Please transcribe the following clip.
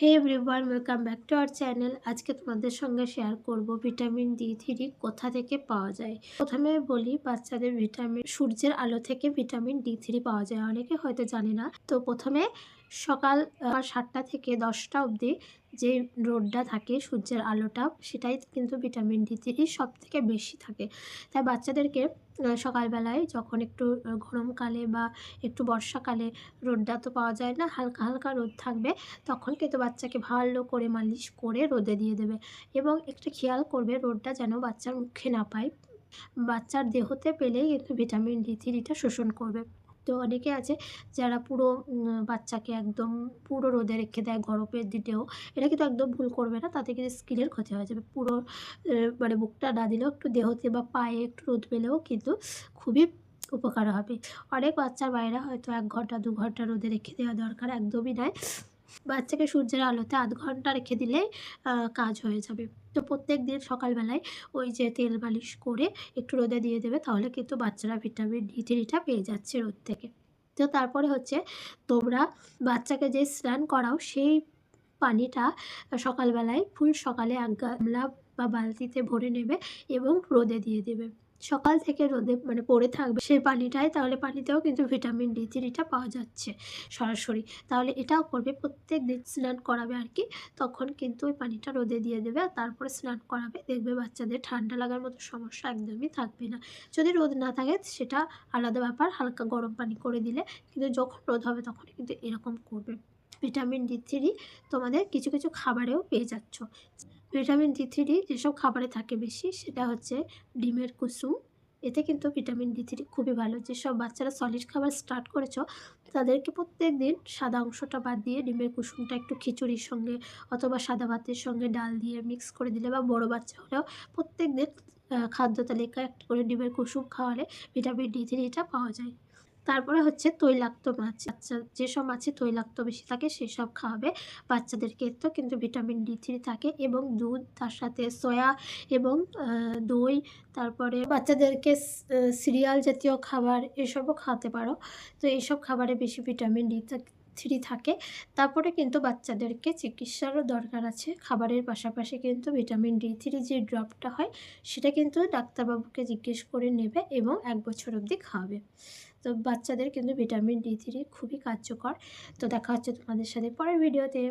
Hey everyone, welcome back to our channel. আজকে তোমাদের সঙ্গে শেয়ার করব ভিটামিন ডি3 কোথা থেকে পাওয়া যায়। প্রথমে বলি, বাচ্চাদের ভিটামিন সূর্যের আলো থেকে ভিটামিন ডি3 পাওয়া যায়, অনেকে হয়তো জানে না। তো প্রথমে সকাল 7টা থেকে 10টা অবধি যে রোদটা থাকে, সূর্যের আলোটা, সেটাই কিন্তু ভিটামিন ডি3 সব থেকে বেশি থাকে। তাই বাচ্চাদেরকে সকালবেলায় যখন একটু গরমকালে বা একটু বর্ষাকালে রোদটা তো পাওয়া যায় না, হালকা হালকা রোদ থাকবে, তখন কিন্তু বাচ্চাকে ভালো করে মালিশ করে রোদে দিয়ে দেবে এবং একটু খেয়াল করবে রোদটা যেন বাচ্চার মুখে না পায়। বাচ্চার দেহতে পেলেই কিন্তু ভিটামিন ডি3টা শোষণ করবে। তো অনেকে আছে যারা পুরো বাচ্চাকে একদম পুরো রোদে রেখে দেয় গরমের দিনেও। এটা কিন্তু একদম ভুল করবে না, তাতে কিন্তু স্কিনের ক্ষতি হয়ে যাবে। পুরো মানে মুখটা না দিলেও একটু দেহতে বা পায়ে একটু রোদ পেলেও কিন্তু খুবই উপকার হবে। অনেক বাচ্চার মায়েরা হয়তো 1 ঘন্টা 2 ঘন্টা রোদে রেখে দেওয়া দরকার, একদমই নয়। বাচ্চাকে সূর্যের আলোতে আধ ঘন্টা রেখে দিলেই কাজ হয়ে যাবে। তো প্রত্যেকদিন সকালবেলায় ওই যে তেল মালিশ করে একটু রোদে দিয়ে দেবে, তাহলে কিন্তু বাচ্চারা ভিটামিন ডি3টা পেয়ে যাচ্ছে রোদ থেকে। তো তারপরে হচ্ছে, তোমরা বাচ্চাকে যে স্নান করাও সেই পানিটা সকালবেলায় ফুল সকালে 1 গামলা বা বালতিতে ভরে নেবে এবং রোদে দিয়ে দেবে। সকাল থেকে রোদে মানে পড়ে থাকবে সেই পানিটাই, তাহলে পানিতেও কিন্তু ভিটামিন ডি3টা পাওয়া যাচ্ছে সরাসরি। তাহলে এটাও করবে, প্রত্যেকদিন স্নান করাবে আর কি, তখন কিন্তু ওই পানিটা রোদে দিয়ে দেবে আর তারপরে স্নান করাবে। দেখবে বাচ্চাদের ঠান্ডা লাগার মতো সমস্যা একদমই থাকবে না। যদি রোদ না থাকে সেটা আলাদা ব্যাপার, হালকা গরম পানি করে দিলে, কিন্তু যখন রোদ হবে তখনই কিন্তু এরকম করবে। ভিটামিন ডি3 তোমাদের কিছু কিছু খাবারেও পেয়ে যাচ্ছ। ভিটামিন ডি3 যেসব খাবারে থাকে বেশি, সেটা হচ্ছে ডিমের কুসুম। এতে কিন্তু ভিটামিন ডি3 খুবই ভালো। যেসব বাচ্চারা সলিড খাবার স্টার্ট করেছো, তাদেরকে প্রত্যেক দিন সাদা অংশটা বাদ দিয়ে ডিমের কুসুমটা একটু খিচুড়ির সঙ্গে অথবা সাদা ভাতের সঙ্গে ডাল দিয়ে মিক্স করে দিলে, বা বড়ো বাচ্চা হলেও প্রত্যেক দিন খাদ্য তালিকায় একটা করে ডিমের কুসুম খাওয়ালে ভিটামিন ডি3টা পাওয়া যায়। তারপরে হচ্ছে তৈলাক্ত মাছ। যেসব মাছে তৈলাক্ত বেশি থাকে সেসব খাওয়াবে বাচ্চাদেরকে, তো কিন্তু ভিটামিন ডি3 থাকে। এবং দুধ, তার সাথে সয়া এবং দই, তারপরে বাচ্চাদেরকে সিরিয়াল জাতীয় খাবার এসবও খাওয়াতে পারো। তো এইসব খাবারে বেশি ভিটামিন ডি3 থাকে। তারপরে কিন্তু বাচ্চাদেরকে চিকিৎসারও দরকার আছে। খাবারের পাশাপাশি কিন্তু ভিটামিন ডি3 যে ড্রপটা হয়, সেটা কিন্তু ডাক্তারবাবুকে জিজ্ঞেস করে নেবে এবং 1 বছর অবধি খাওয়াবে। তো বাচ্চাদের কিন্তু ভিটামিন ডি3 খুবই কার্যকর। তো দেখা হচ্ছে তোমাদের সাথে পরের ভিডিওতে।